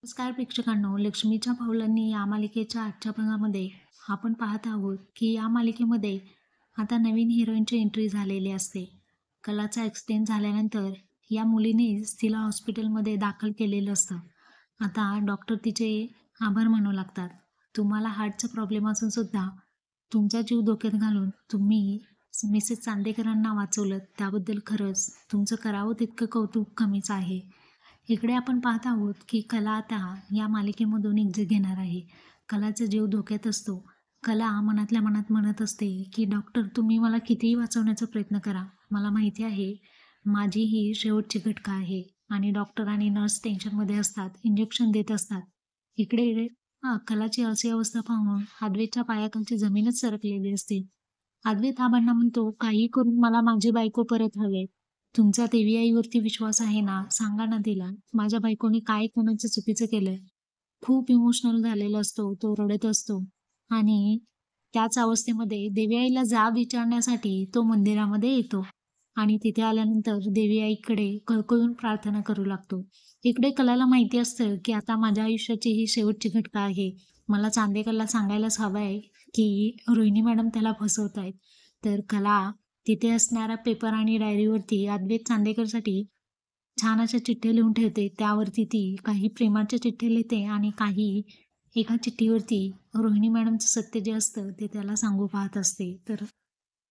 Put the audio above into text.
नमस्कार प्रेक्षकांनो, लक्ष्मीच्या पावलांनी या मालिकेच्या आजच्या भागामध्ये आपण पाहत आहोत की या मालिकेमध्ये आता नवीन हिरोईनची एंट्री झालेली असते. कलाचा ॲक्सिडेंट झाल्यानंतर या मुलीनेच तिला हॉस्पिटलमध्ये दाखल केलेलं असतं. आता डॉक्टर तिचे आभार मानू लागतात. तुम्हाला हार्टचा प्रॉब्लेम असून सुद्धा तुमचा जीव धोक्यात घालून तुम्ही मिसेस चांदेकरांना वाचवलं, त्याबद्दल खरंच तुमचं करावं तितकं कौतुक कमीच आहे. इकडे आपण पाहत आहोत की कला आता या मालिकेमधून एक्झिट घेणार आहे. कलाचा जीव धोक्यात असतो. कला मनातल्या मनात म्हणत असते की डॉक्टर, तुम्ही मला कितीही वाचवण्याचा प्रयत्न करा. मला माहिती आहे माझी ही शेवटची घटका आहे. आणि डॉक्टर आणि नर्स टेन्शनमध्ये असतात, इंजेक्शन देत असतात. इकडे कलाची अशी अवस्था पाहून अद्वैतच्या पायाखालची जमीनच सरकलेली असते. अद्वैत आबांना म्हणतो, काही करून मला माझी बायको परत हवे. तुमचा देवी आईवरती विश्वास आहे ना, सांगा ना तिला, माझ्या बायकोने काय कोणाचं चुकीचं केलंय. खूप इमोशनल झालेला असतो तो, रडत असतो. आणि त्याच अवस्थेमध्ये देवी आईला जाब विचारण्यासाठी तो मंदिरामध्ये येतो. आणि तिथे आल्यानंतर देवी आईकडे कळकळून प्रार्थना करू लागतो. इकडे कलाला माहिती असतं की आता माझ्या आयुष्याची ही शेवटची घटका आहे. मला चांदेकरला सांगायलाच हवं आहे की रोहिणी मॅडम त्याला फसवतायत. तर कला तिथे असणाऱ्या पेपर आणि डायरीवरती अद्वैत चांदेकरसाठी छान अशा चिठ्ठ्या लिहून ठेवते. त्यावरती ती काही प्रेमाच्या चिठ्ठ्या लिहिते आणि काही एका चिठ्ठीवरती रोहिणी मॅडमचं सत्य जे असतं ते त्याला सांगू पाहत असते. तर